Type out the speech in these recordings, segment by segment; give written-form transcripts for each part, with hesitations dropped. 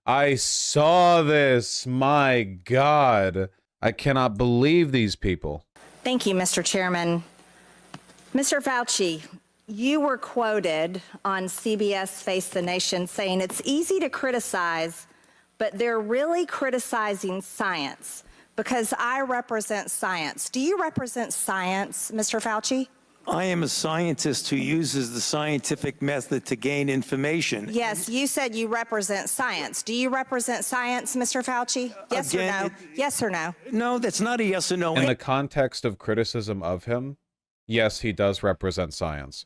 I saw this. My God. I cannot believe these people. Thank you, Mr. Chairman. Mr. Fauci, you were quoted on CBS Face the Nation saying it's easy to criticize, but they're really criticizing science because I represent science. Do you represent science, Mr. Fauci? I am a scientist who uses the scientific method to gain information. Yes, you said you represent science. Do you represent science, Mr. Fauci? Yes or no? Yes or no? No, that's not a yes or no. In the context of criticism of him, yes, he does represent science.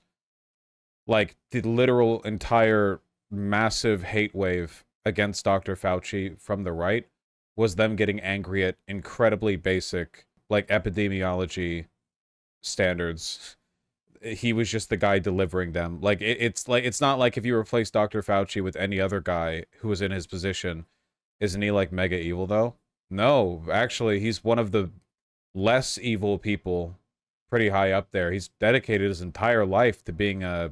Like, the literal entire massive hate wave against Dr. Fauci from the right was them getting angry at incredibly basic, like, epidemiology standards. He was just the guy delivering them. Like, it's not like if you replace Dr. Fauci with any other guy who was in his position. Isn't he, like, mega evil, though? No, actually, he's one of the less evil people pretty high up there. He's dedicated his entire life to being a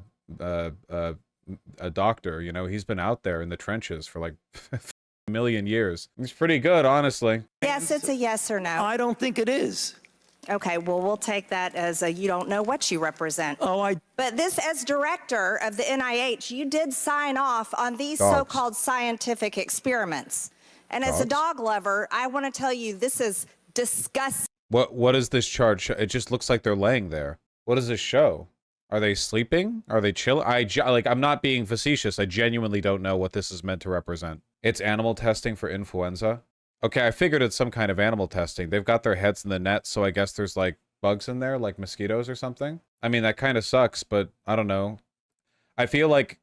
doctor, you know? He's been out there in the trenches for, like, a million years. He's pretty good, honestly. Yes, it's a yes or no. I don't think it is. Okay, well, we'll take that as a you don't know what you represent. But this, as director of the NIH, you did sign off on these so-called scientific experiments. And as a dog lover, I want to tell you, this is disgusting. What is this chart? It just looks like they're laying there. What does this show? Are they sleeping? Are they chilling? I'm not being facetious. I genuinely don't know what this is meant to represent. It's animal testing for influenza. Okay, I figured it's some kind of animal testing. They've got their heads in the net, so I guess there's, like, bugs in there, like mosquitoes or something. I mean, that kind of sucks, but I don't know. I feel like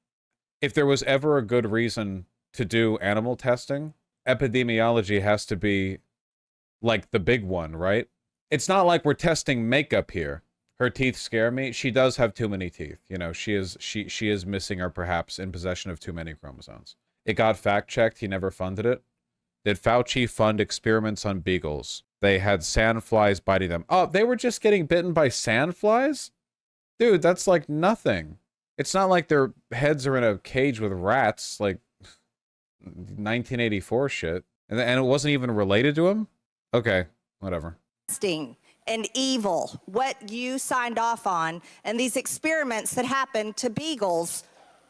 if there was ever a good reason to do animal testing, epidemiology has to be, like, the big one, right? It's not like we're testing makeup here. Her teeth scare me. She does have too many teeth. You know, she is missing or perhaps in possession of too many chromosomes. It got fact-checked. He never funded it. Did Fauci fund experiments on beagles? They had sandflies biting them. Oh, they were just getting bitten by sandflies? Dude, that's like nothing. It's not like their heads are in a cage with rats, like 1984 shit. And it wasn't even related to him? Okay, whatever. And evil, what you signed off on, and these experiments that happened to beagles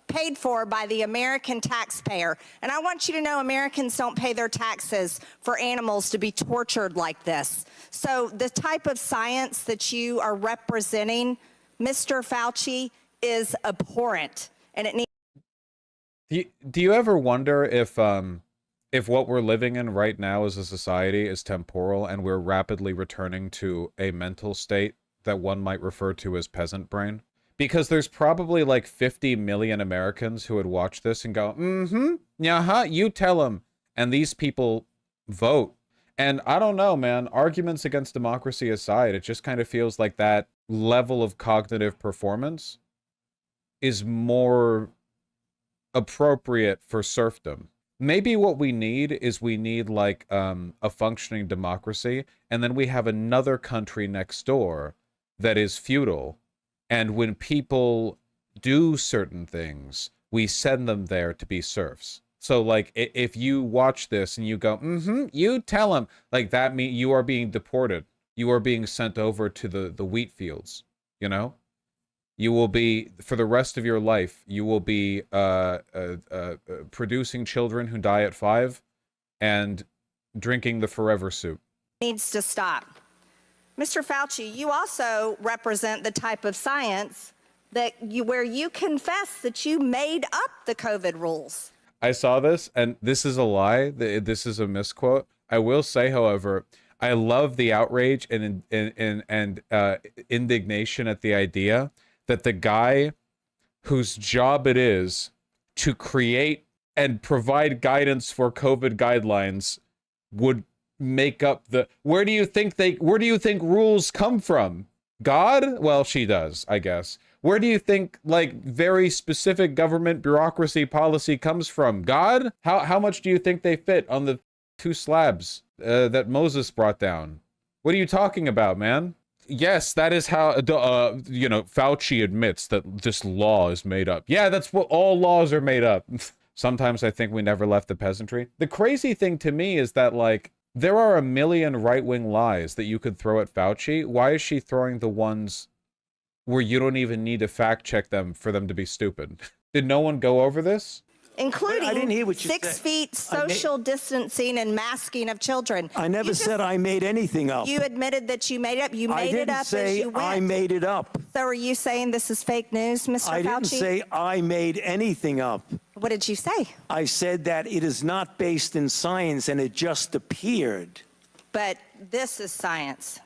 paid for by the American taxpayer. And I want you to know Americans don't pay their taxes for animals to be tortured like this. So the type of science that you are representing, Mr. Fauci, is abhorrent. And it needs... Do you ever wonder if what we're living in right now as a society is temporal and we're rapidly returning to a mental state that one might refer to as peasant brain? Because there's probably like 50 million Americans who would watch this and go, yeah, you tell them. And these people vote. And I don't know, man, arguments against democracy aside, it just kind of feels like that level of cognitive performance is more appropriate for serfdom. Maybe what we need is like a functioning democracy, and then we have another country next door that is feudal. And when people do certain things, we send them there to be serfs. So, like, if you watch this and you go, you tell them, like, that means you are being deported. You are being sent over to the wheat fields, you know? You will be, for the rest of your life, you will be producing children who die at 5 and drinking the forever soup. Needs to stop. Mr. Fauci, you also represent the type of science that where you confess that you made up the COVID rules. I saw this, and this is a lie. This is a misquote. I will say, however, I love the outrage and indignation at the idea that the guy whose job it is to create and provide guidance for COVID guidelines would make up the... Where do you think rules come from? God? Well, she does, I guess. Where do you think, like, very specific government bureaucracy policy comes from? God? How much do you think they fit on the 2 slabs that Moses brought down? What are you talking about, man? Yes, that is how, Fauci admits that this law is made up. Yeah, that's what all laws are made up. Sometimes I think we never left the peasantry. The crazy thing to me is that, like, there are a million right-wing lies that you could throw at Fauci. Why is she throwing the ones where you don't even need to fact-check them for them to be stupid? Did no one go over this? Including I didn't hear what you 6 said. feet social distancing and masking of children. I never said I made anything up. You admitted that you made it up. You I made it didn't up as say you went. I made it up. So are you saying this is fake news, Mr. Fauci? I didn't say I made anything up. What did you say? I said that it is not based in science and it just appeared. But this is science.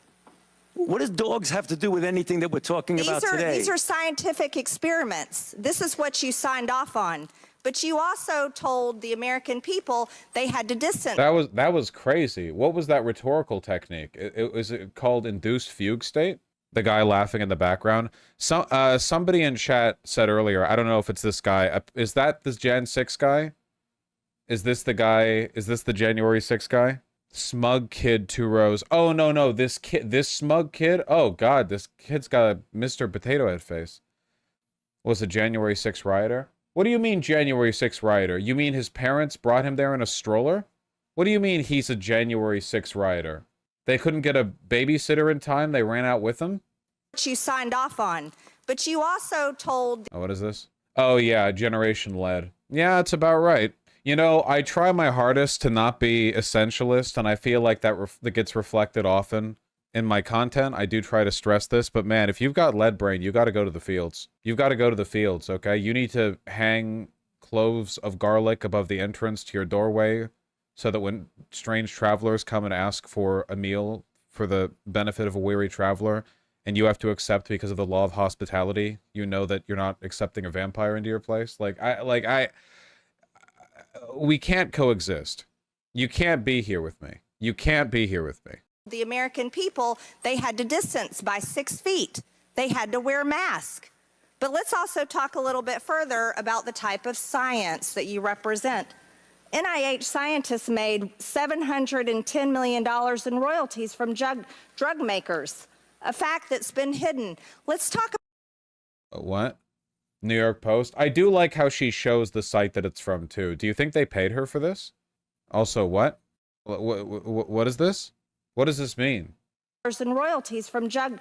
What does dogs have to do with anything that we're talking about today? These are scientific experiments. This is what you signed off on. But you also told the American people they had to distance. That was crazy. What was that rhetorical technique? Was it called induced fugue state? The guy laughing in the background. Somebody in chat said earlier, I don't know if it's this guy. Is that this Jan 6 guy? Is this the guy? Is this the January 6 guy? Smug kid 2 rows. Oh, no. This smug kid. Oh, God. This kid's got a Mr. Potato Head face. Was a January 6 rioter? What do you mean January 6 rioter? You mean his parents brought him there in a stroller? What do you mean he's a January 6 rioter? They couldn't get a babysitter in time? They ran out with him? You signed off on. But you also told... Oh, what is this? Oh, yeah, Generation Lead. Yeah, that's about right. You know, I try my hardest to not be essentialist, and I feel like that gets reflected often in my content. I do try to stress this, but man, if you've got lead brain, you got to go to the fields. You've got to go to the fields, okay? You need to hang cloves of garlic above the entrance to your doorway so that when strange travelers come and ask for a meal for the benefit of a weary traveler, and you have to accept because of the law of hospitality, you know that you're not accepting a vampire into your place. We can't coexist. You can't be here with me. You can't be here with me. The American people, they had to distance by 6 feet. They had to wear masks. But let's also talk a little bit further about the type of science that you represent. NIH scientists made $710 million in royalties from drug makers, a fact that's been hidden. Let's talk about... What? New York Post? I do like how she shows the site that it's from, too. Do you think they paid her for this? Also, what? What is this? What does this mean? ...and royalties from drug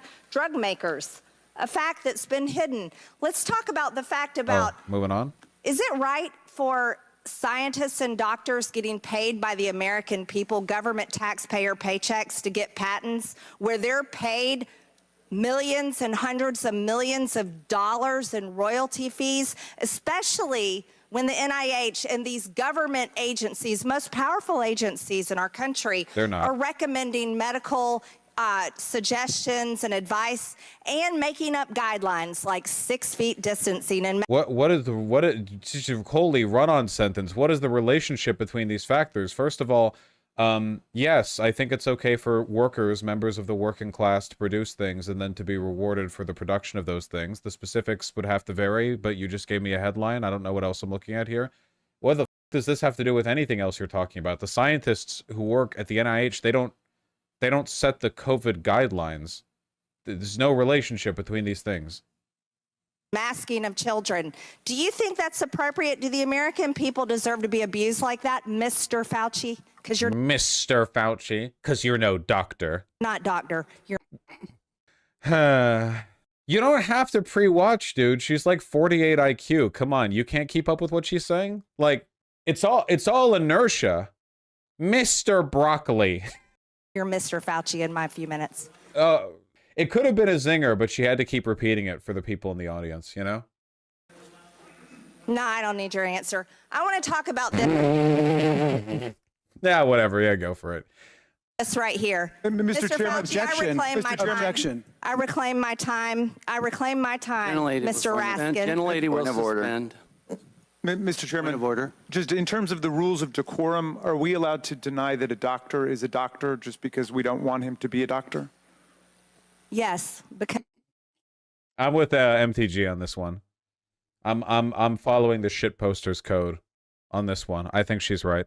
makers, a fact that's been hidden. Let's talk about the fact about... moving on. Is it right for scientists and doctors getting paid by the American people, government taxpayer paychecks, to get patents where they're paid millions and hundreds of millions of dollars in royalty fees, especially when the NIH and these government agencies, most powerful agencies in our country, are recommending medical suggestions and advice and making up guidelines like 6 feet distancing and... Holy run-on sentence. What is the relationship between these factors? First of all, yes, I think it's okay for workers, members of the working class, to produce things and then to be rewarded for the production of those things. The specifics would have to vary, but you just gave me a headline. I don't know what else I'm looking at here. What the f does this have to do with anything else you're talking about? The scientists who work at the NIH, they don't set the COVID guidelines. There's no relationship between these things. Masking of children. Do you think that's appropriate? Do the American people deserve to be abused like that, Mr. Fauci? Because you're Mr. Fauci, because you're no doctor. Not doctor. You're... You don't have to pre-watch, dude. She's like 48 IQ. Come on, you can't keep up with what she's saying? Like, it's all inertia. Mr. Broccoli. You're Mr. Fauci in my few minutes. It could have been a zinger, but she had to keep repeating it for the people in the audience, you know? No, I don't need your answer. I want to talk about this. Yeah, whatever. Yeah, go for it. This right here. Mr. Chairman, Fauci, objection. Objection. I reclaim my time. I reclaim my time, Mr. Raskin. Gentlelady will suspend. Mr. Chairman, Point of order. Just in terms of the rules of decorum, are we allowed to deny that a doctor is a doctor just because we don't want him to be a doctor? Yes, because I'm with MTG on this one. I'm following the shit posters code on this one. I think she's right.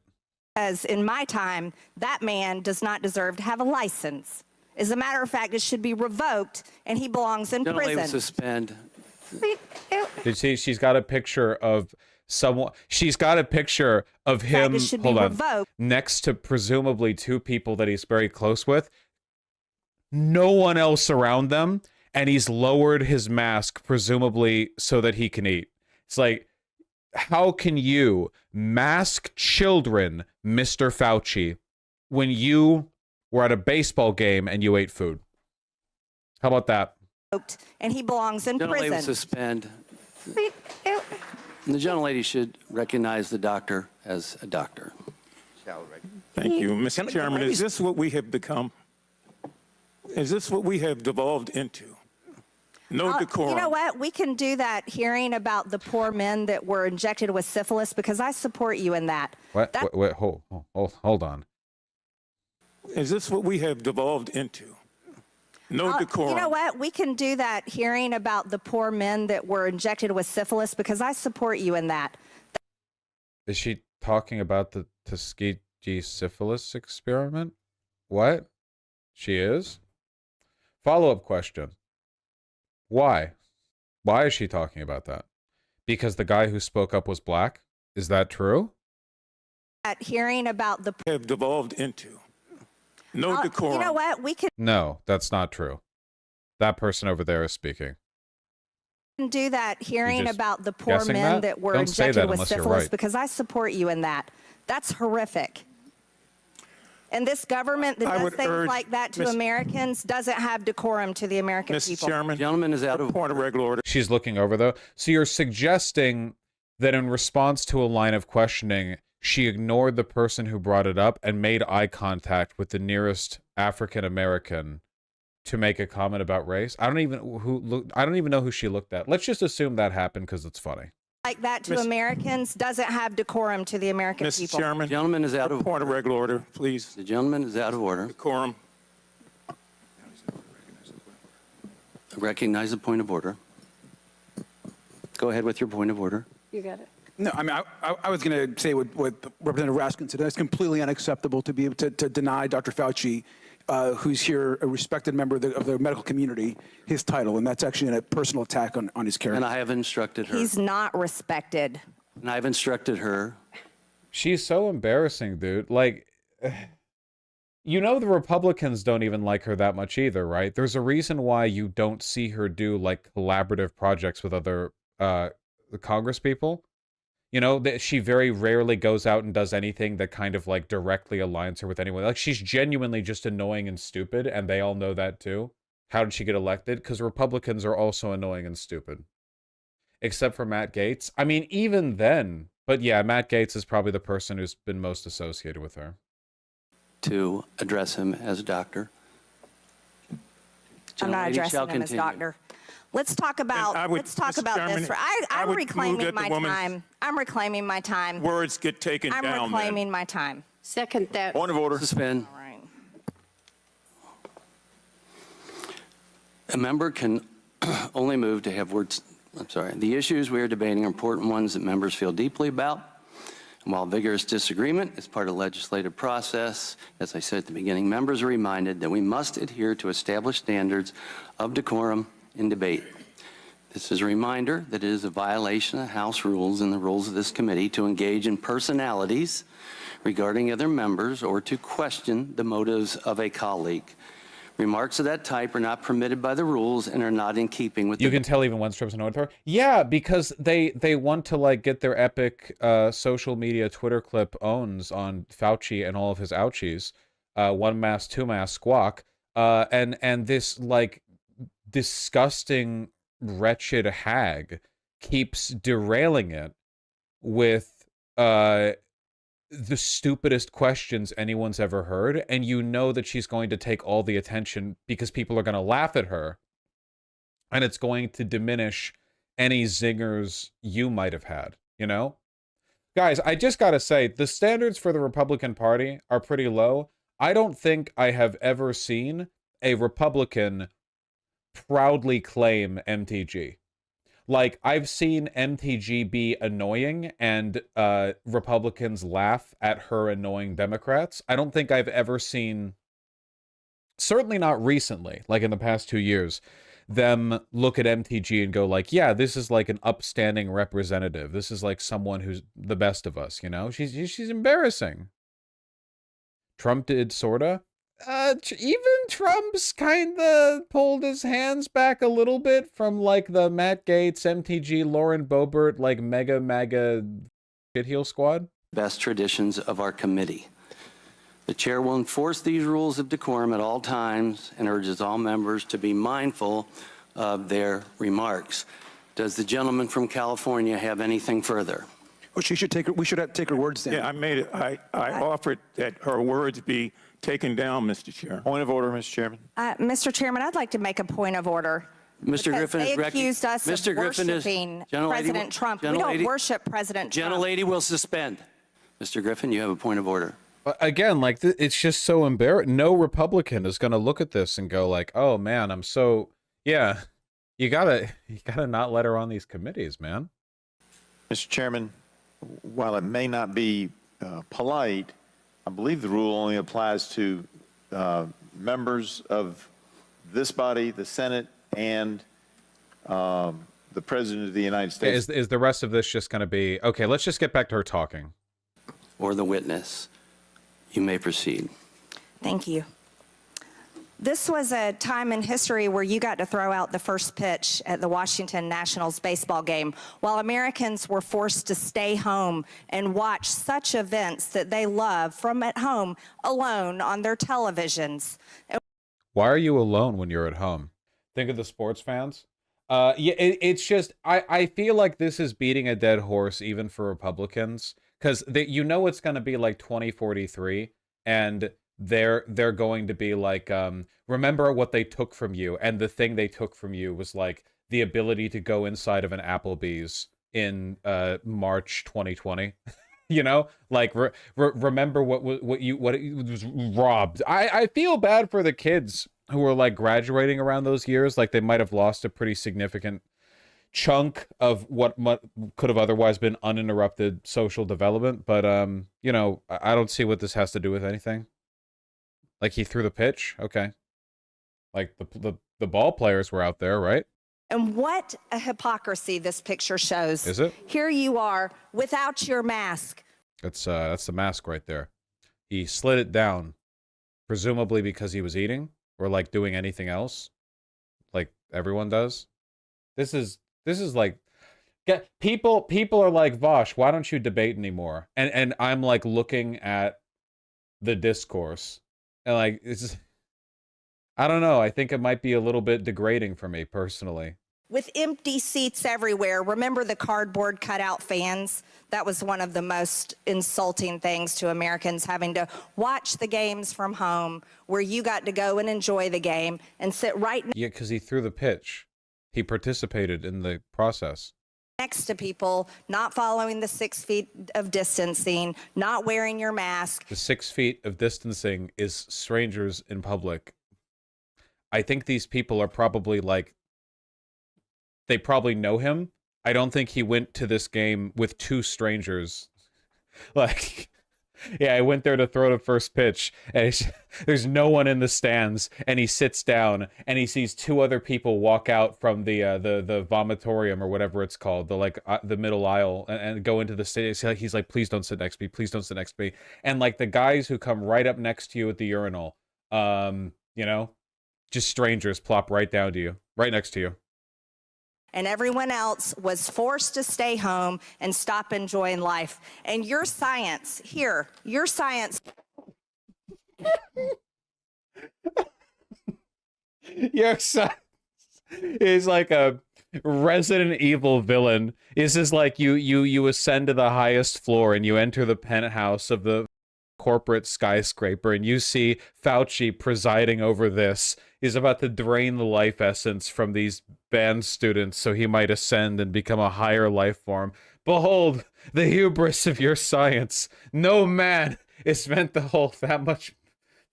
As in my time, that man does not deserve to have a license. As a matter of fact, it should be revoked, and he belongs in Gentlelady will prison. suspend. Did you see? She's got a picture of someone. She's got a picture of him. It should be Hold on. revoked. Next to presumably two people that he's very close with. No one else around them, and he's lowered his mask presumably so that he can eat. It's like, how can you mask children, Mr. Fauci, when you were at a baseball game and you ate food? How about that? And he belongs in Gentlelady will prison. suspend. The gentlelady should recognize the doctor as a doctor. Thank you. Mr. Chairman, is this what we have become? Is this what we have devolved into? No decorum. You know what? We can do that hearing about the poor men that were injected with syphilis, because I support you in that. What? Wait, hold on. Is this what we have devolved into? No decorum. You know what? We can do that hearing about the poor men that were injected with syphilis, because I support you in that. Is she talking about the Tuskegee syphilis experiment? What? She is? Follow-up question. Why? Why is she talking about that? Because the guy who spoke up was black? Is that true? That hearing about the Have devolved into. No decorum. You know what? We can No, that's not true. That person over there is speaking. do that hearing just about the poor guessing men that? that were Don't say injected that with unless you're syphilis, right. because I support you in that. That's horrific. And this government that I does would things urge like that to Miss- Americans doesn't have decorum to the American Mr. people. Chairman, Gentleman is out of point of regular order. She's looking over, though. So you're suggesting that in response to a line of questioning, she ignored the person who brought it up and made eye contact with the nearest African American to make a comment about race. I don't even know who she looked at. Let's just assume that happened because it's funny. Like that to Miss- Americans doesn't have decorum to the American Mr. people. Chairman, Gentleman is out of point of regular order, please. The gentleman is out of order. Decorum. Recognize the point of order. Go ahead with your point of order. You got it. No, I mean, I was going to say what Representative Raskin said. It's completely unacceptable to be able to deny Dr. Fauci, who's here, a respected member of the medical community, his title. And that's actually a personal attack on his character. And I have instructed her. He's not respected. And I've instructed her. She's so embarrassing, dude. Like, you know, the Republicans don't even like her that much either, right? There's a reason why you don't see her do like collaborative projects with other Congress people. You know, that she very rarely goes out and does anything that kind of like directly aligns her with anyone. Like, she's genuinely just annoying and stupid, and they all know that too. How did she get elected? Because Republicans are also annoying and stupid. Except for Matt Gaetz. I mean, even then. But yeah, Matt Gaetz is probably the person who's been most associated with her. To address him as doctor. I'm not Gentlelady shall addressing him as continue. doctor. Let's talk about I would- let's talk Mr. about Chairman, this. I I'm would reclaiming move that the my woman's time. I'm reclaiming my time. Words get taken I'm down. reclaiming my time. Second that. Point of order. Suspend. All right. A member can only move to have words. I'm sorry. The issues we are debating are important ones that members feel deeply about. And while vigorous disagreement is part of the legislative process, as I said at the beginning, members are reminded that we must adhere to established standards of decorum in debate. This is a reminder that it is a violation of House rules and the rules of this committee to engage in personalities regarding other members or to question the motives of a colleague. Remarks of that type are not permitted by the rules and are not in keeping with You the can tell even Wenstrom's annoyed with her. Yeah, because they want to like get their epic social media Twitter clip owns on Fauci and all of his ouchies. One mask, two mask squawk. And this like disgusting, wretched hag keeps derailing it with the stupidest questions anyone's ever heard, and you know that she's going to take all the attention because people are going to laugh at her, and it's going to diminish any zingers you might have had, you know? Guys, I just gotta say, the standards for the Republican Party are pretty low. I don't think I have ever seen a Republican proudly claim MTG. Like, I've seen MTG be annoying and Republicans laugh at her annoying Democrats. I don't think I've ever seen, certainly not recently, like in the past 2 years, them look at MTG and go like, yeah, this is like an upstanding representative. This is like someone who's the best of us, you know? She's embarrassing. Trump did sorta. Even Trump's kinda pulled his hands back a little bit from like the Matt Gaetz, MTG, Lauren Boebert, like mega MAGA shitheel squad. Best traditions of our committee. The chair will enforce these rules of decorum at all times and urges all members to be mindful of their remarks. Does the gentleman from California have anything further? Well, we should take her words down. Yeah, I made it. I offered that her words be taken down, Mr. Chair. Point of order, Mr. Chairman. Mr. Chairman, I'd like to make a point of order. Mr. Griffin They is accused us Mr. of Griffin is worshiping Gentlelady- President Trump. We don't Gentlelady- worship President Trump. Gentlelady will suspend. Mr. Griffin, you have a point of order. Again, like, it's just so embarrassing. No Republican is going to look at this and go like, oh man, I'm so, yeah, you gotta not let her on these committees, man. Mr. Chairman, while it may not be polite, I believe the rule only applies to members of this body, the Senate, and the President of the United States. Is the rest of this just going to be, okay, let's just get back to her talking. Or the witness. You may proceed. Thank you. This was a time in history where you got to throw out the first pitch at the Washington Nationals baseball game, while Americans were forced to stay home and watch such events that they love from at home alone on their televisions. Why are you alone when you're at home? Think of the sports fans. Yeah, it's just, I feel like this is beating a dead horse even for Republicans, because you know it's going to be like 2043, and they're going to be like, remember what they took from you, and the thing they took from you was like the ability to go inside of an Applebee's in March 2020. You know, like remember what it was robbed. I feel bad for the kids who were like graduating around those years. Like they might have lost a pretty significant chunk of what could have otherwise been uninterrupted social development. But you know, I don't see what this has to do with anything. Like he threw the pitch, okay. Like the ball players were out there, right? And what a hypocrisy this picture shows. Is it? Here you are without your mask. That's the mask right there. He slid it down, presumably because he was eating or like doing anything else, like everyone does. This is like, people are like, Vaush, why don't you debate anymore? And I'm like looking at the discourse and like it's. I don't know. I think it might be a little bit degrading for me personally. With empty seats everywhere, remember the cardboard cutout fans? That was one of the most insulting things to Americans, having to watch the games from home where you got to go and enjoy the game and sit right Yeah, because he threw the pitch. He participated in the process. next to people, not following the 6 feet of distancing, not wearing your mask. The 6 feet of distancing is strangers in public. I think these people are probably like, they probably know him. I don't think he went to this game with two strangers. Like, yeah, I went there to throw the first pitch, and there's no one in the stands, and he sits down, and he sees two other people walk out from the vomitorium or whatever it's called, the middle aisle, and go into the stadium. He's like, please don't sit next to me, please don't sit next to me. And like the guys who come right up next to you at the urinal, you know, just strangers plop right down to you, right next to you. And everyone else was forced to stay home and stop enjoying life. And your science, here, your science. Your son is like a Resident Evil villain. This is like you ascend to the highest floor and you enter the penthouse of the corporate skyscraper and you see Fauci presiding over this. He's about to drain the life essence from these band students so he might ascend and become a higher life form. Behold the hubris of your science. No man is meant to hold that much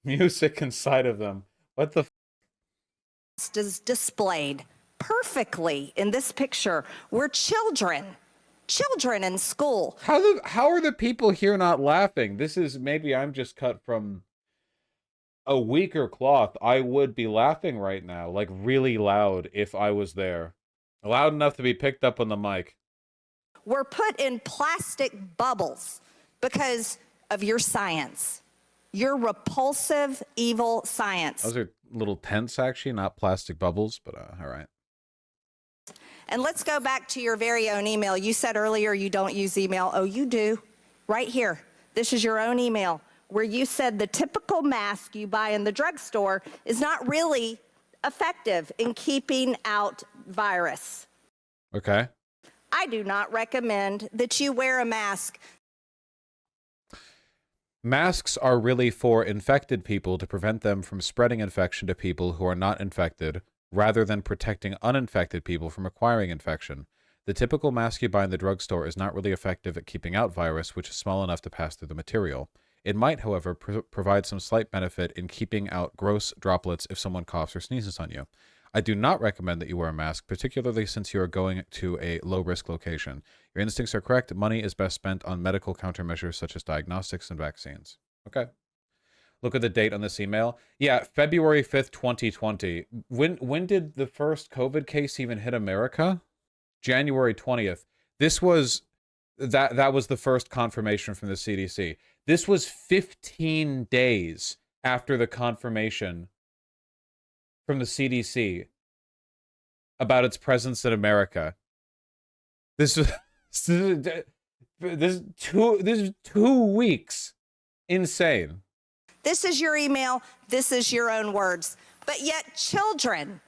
music inside of them. What the Is displayed perfectly in this picture. We're children in school. How are the people here not laughing? This is, maybe I'm just cut from a weaker cloth, I would be laughing right now, like really loud if I was there. Loud enough to be picked up on the mic. Were put in plastic bubbles because of your science. Your repulsive, evil science. Those are little tents, actually, not plastic bubbles, but all right. And let's go back to your very own email. You said earlier you don't use email. Oh, you do. Right here. This is your own email where you said the typical mask you buy in the drugstore is not really effective in keeping out virus. Okay. I do not recommend that you wear a mask. Masks are really for infected people to prevent them from spreading infection to people who are not infected, rather than protecting uninfected people from acquiring infection. The typical mask you buy in the drugstore is not really effective at keeping out virus, which is small enough to pass through the material. It might, however, provide some slight benefit in keeping out gross droplets if someone coughs or sneezes on you. I do not recommend that you wear a mask, particularly since you are going to a low-risk location. Your instincts are correct. Money is best spent on medical countermeasures such as diagnostics and vaccines. Okay. Look at the date on this email. Yeah, February 5th, 2020. When did the first COVID case even hit America? January 20th. This was that was the first confirmation from the CDC. This was 15 days after the confirmation from the CDC about its presence in America. This is 2 weeks. Insane. This is your email. This is your own words. But yet children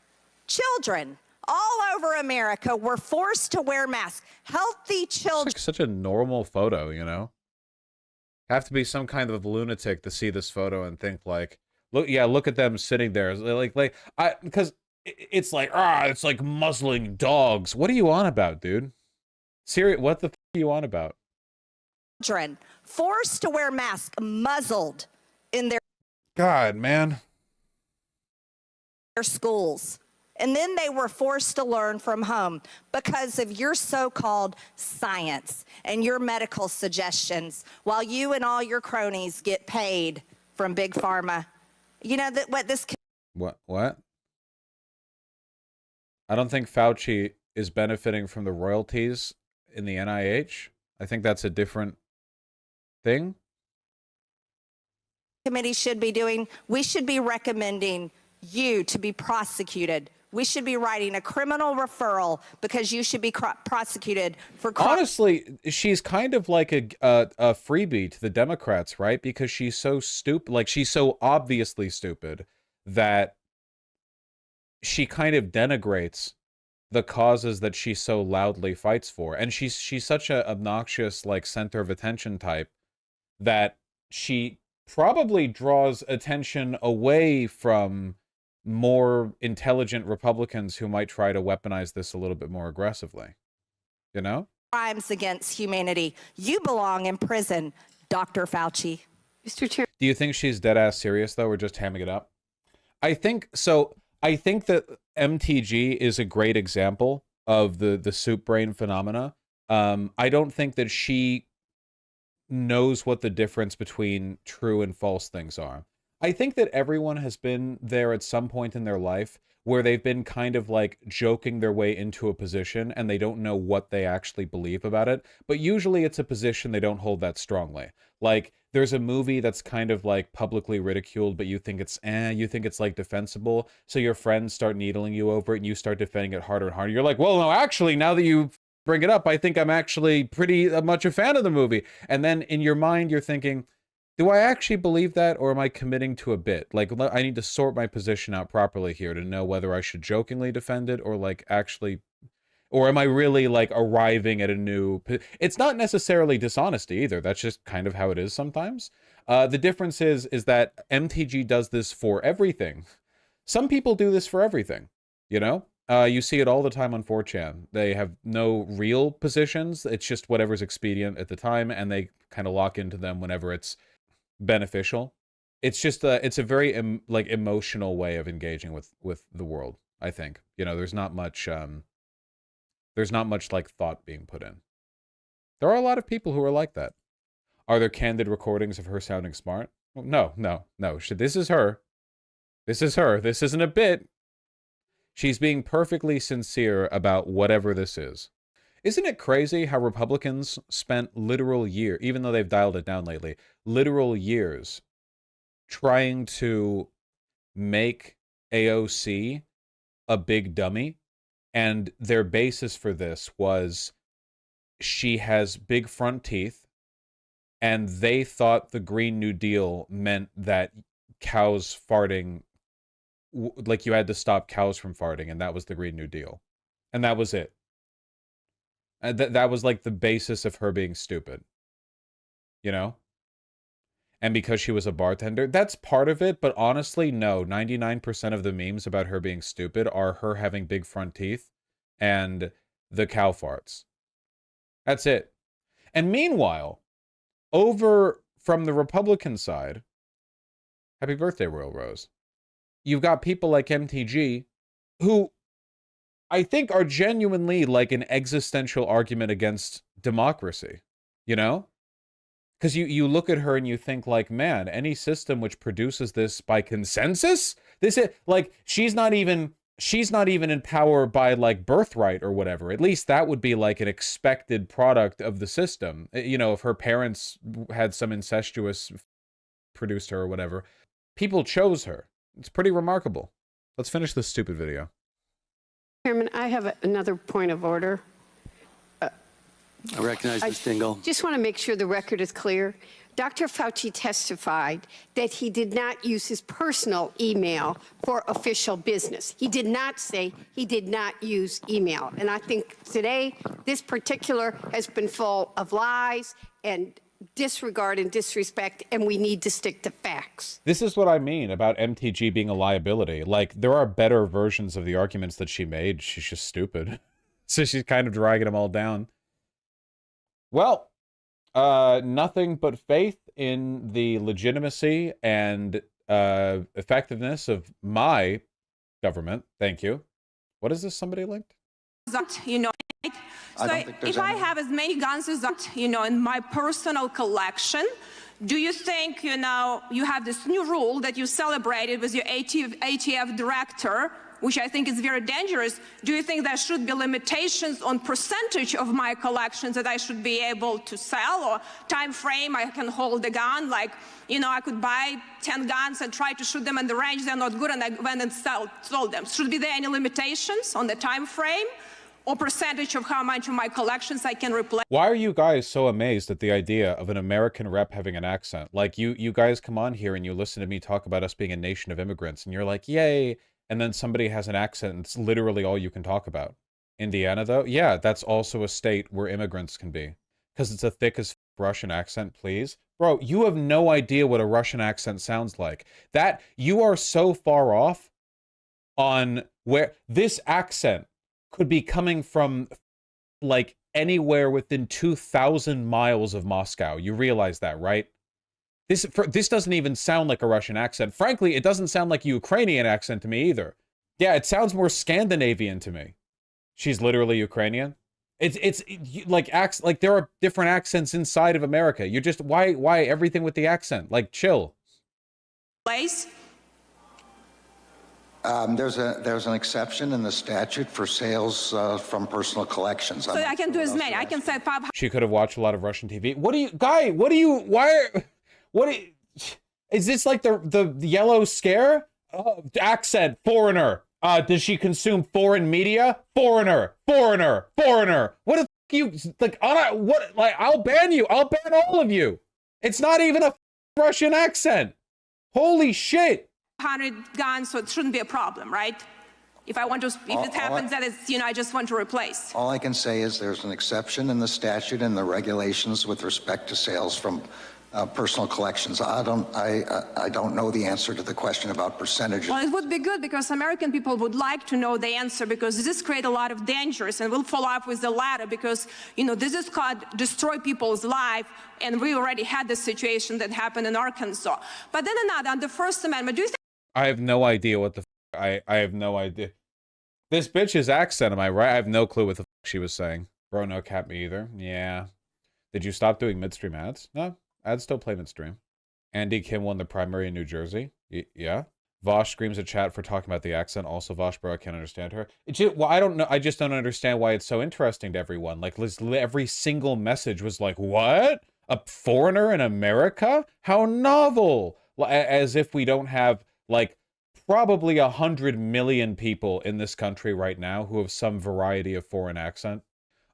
all over America were forced to wear masks. Healthy children. It's like such a normal photo, you know? Have to be some kind of lunatic to see this photo and think like, look at them sitting there. Because it's like, it's like muzzling dogs. What are you on about, dude? Serious, what the f are you on about? Children forced to wear masks, muzzled in their God, man. schools. And then they were forced to learn from home because of your so-called science and your medical suggestions, while you and all your cronies get paid from Big Pharma. You know that what this... What? I don't think Fauci is benefiting from the royalties in the NIH. I think that's a different thing. Committee should be doing, we should be recommending you to be prosecuted. We should be writing a criminal referral because you should be prosecuted for... Honestly, she's kind of like a freebie to the Democrats, right? Because she's so stupid, like she's so obviously stupid that she kind of denigrates the causes that she so loudly fights for. And she's such an obnoxious, like, center of attention type that she probably draws attention away from more intelligent Republicans who might try to weaponize this a little bit more aggressively. You know? Crimes against humanity. You belong in prison, Dr. Fauci. Mr. Chair. Do you think she's dead ass serious though, or just hamming it up? I think so. I think that MTG is a great example of the soup brain phenomena. I don't think that she knows what the difference between true and false things are. I think that everyone has been there at some point in their life where they've been kind of like joking their way into a position and they don't know what they actually believe about it. But usually it's a position they don't hold that strongly. Like there's a movie that's kind of like publicly ridiculed, but you think it's like defensible. So your friends start needling you over it and you start defending it harder and harder. You're like, well, no, actually, now that you bring it up, I think I'm actually pretty much a fan of the movie. And then in your mind, you're thinking, do I actually believe that, or am I committing to a bit? Like, I need to sort my position out properly here to know whether I should jokingly defend it or like actually, or am I really like arriving at a new... It's not necessarily dishonesty either. That's just kind of how it is sometimes. The difference is that MTG does this for everything. Some people do this for everything, you know? You see it all the time on 4chan. They have no real positions. It's just whatever's expedient at the time, and they kind of lock into them whenever it's beneficial. It's just it's a very emotional way of engaging with the world. I think, you know, there's not much like thought being put in. There are a lot of people who are like that. Are there candid recordings of her sounding smart? No. This is her This is her. This isn't a bit. She's being perfectly sincere about whatever this is. Isn't it crazy how Republicans spent literal years, even though they've dialed it down lately, literal years trying to make AOC a big dummy? And their basis for this was she has big front teeth, and they thought the Green New Deal meant that cows farting, like you had to stop cows from farting, and that was the Green New Deal. And that was it. And that was like the basis of her being stupid. You know? And because she was a bartender, that's part of it, but honestly, no. 99% of the memes about her being stupid are her having big front teeth and the cow farts. That's it. And meanwhile, over from the Republican side, happy birthday, Royal Rose, you've got people like MTG who I think are genuinely like an existential argument against democracy, you know? Because you look at her and you think like, man, any system which produces this by consensus, this is like, she's not even in power by like birthright or whatever. At least that would be like an expected product of the system. You know, if her parents had some incestuous produced her or whatever, people chose her. It's pretty remarkable. Let's finish this stupid video. Chairman, I have another point of order. I recognize Ms. Dingell. Just want to make sure the record is clear. Dr. Fauci testified that he did not use his personal email for official business. He did not say he did not use email. And I think today, this particular has been full of lies and disregard and disrespect, and we need to stick to facts. This is what I mean about MTG being a liability. Like, there are better versions of the arguments that she made. She's just stupid. So she's kind of dragging them all down. Well, nothing but faith in the legitimacy and effectiveness of my government. Thank you. What is this? Somebody linked? You know, so if I have as many guns as that, you know, in my personal collection, do you think, you know, you have this new rule that you celebrated with your ATF director, which I think is very dangerous? Do you think there should be limitations on percentage of my collections that I should be able to sell, or time frame I can hold a gun? Like, you know, I could buy 10 guns and try to shoot them in the range, they're not good, and I went and sold them. Should be there any limitations on the time frame or percentage of how much of my collections I can replace? Why are you guys so amazed at the idea of an American rep having an accent? Like, you guys come on here and you listen to me talk about us being a nation of immigrants, and you're like, yay. And then somebody has an accent, and it's literally all you can talk about. Indiana, though? Yeah, that's also a state where immigrants can be. Because it's a thick as Russian accent, please. Bro, you have no idea what a Russian accent sounds like. That, you are so far off on where this accent could be coming from, like, anywhere within 2,000 miles of Moscow. You realize that, right? This doesn't even sound like a Russian accent. Frankly, it doesn't sound like a Ukrainian accent to me either. Yeah, it sounds more Scandinavian to me. She's literally Ukrainian. It's like there are different accents inside of America. You just why everything with the accent? Like, chill. Place. There's an exception in the statute for sales from personal collections. So I can do as many. I can say 500. She could have watched a lot of Russian TV. Is this like the yellow scare? Accent, foreigner. Does she consume foreign media? Foreigner. What the f you, like, I'll ban you. I'll ban all of you. It's not even a Russian accent. Holy shit. 100 guns, so it shouldn't be a problem, right? If it happens that it's, you know, I just want to replace. All I can say is there's an exception in the statute and the regulations with respect to sales from personal collections. I don't know the answer to the question about percentages. Well, it would be good because American people would like to know the answer, because this creates a lot of dangers, and we'll follow up with the latter because, you know, this is called destroy people's life, and we already had this situation that happened in Arkansas. But then another, on the First Amendment, do you think? I have no idea what the I have no idea. This bitch's accent, am I right? I have no clue what the she was saying. Bro, no cap me either. Yeah. Did you stop doing midstream ads? No. Ads still play midstream. Andy Kim won the primary in New Jersey. Yeah. Vaush screams at chat for talking about the accent. Also, Vaush, bro, I can't understand her. Well, I don't know. I just don't understand why it's so interesting to everyone. Like, every single message was like, what? A foreigner in America? How novel! As if we don't have, like, probably 100 million people in this country right now who have some variety of foreign accent.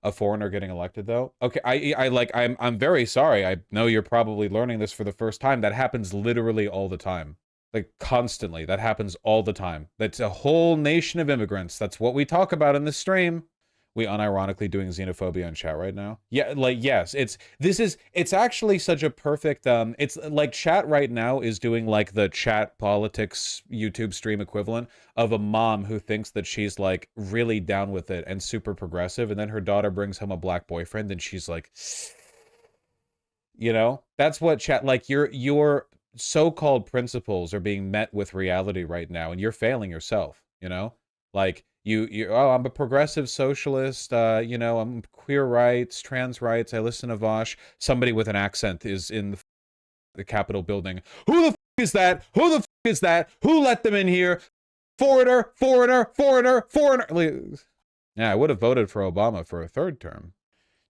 A foreigner getting elected, though? Okay, I'm very sorry. I know you're probably learning this for the first time. That happens literally all the time. Like, constantly. That happens all the time. That's a whole nation of immigrants. That's what we talk about in this stream. We unironically doing xenophobia in chat right now. Yeah, like, yes, it's actually such a perfect, it's like chat right now is doing like the chat politics YouTube stream equivalent of a mom who thinks that she's like really down with it and super progressive. And then her daughter brings home a black boyfriend and she's like, you know, that's what chat, like your so-called principles are being met with reality right now. And you're failing yourself, you know, like, oh, I'm a progressive socialist, you know, I'm queer rights, trans rights, I listen to Vaush. Somebody with an accent is in the Capitol building. Who the f is that? Who the f is that? Who let them in here? Foreigner, foreigner, foreigner, foreigner. Yeah, I would have voted for Obama for a third term.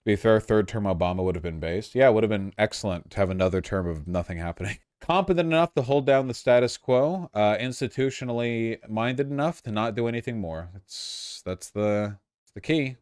To be fair, third term Obama would have been based. Yeah, it would have been excellent to have another term of nothing happening. Competent enough to hold down the status quo, institutionally minded enough to not do anything more. That's the key.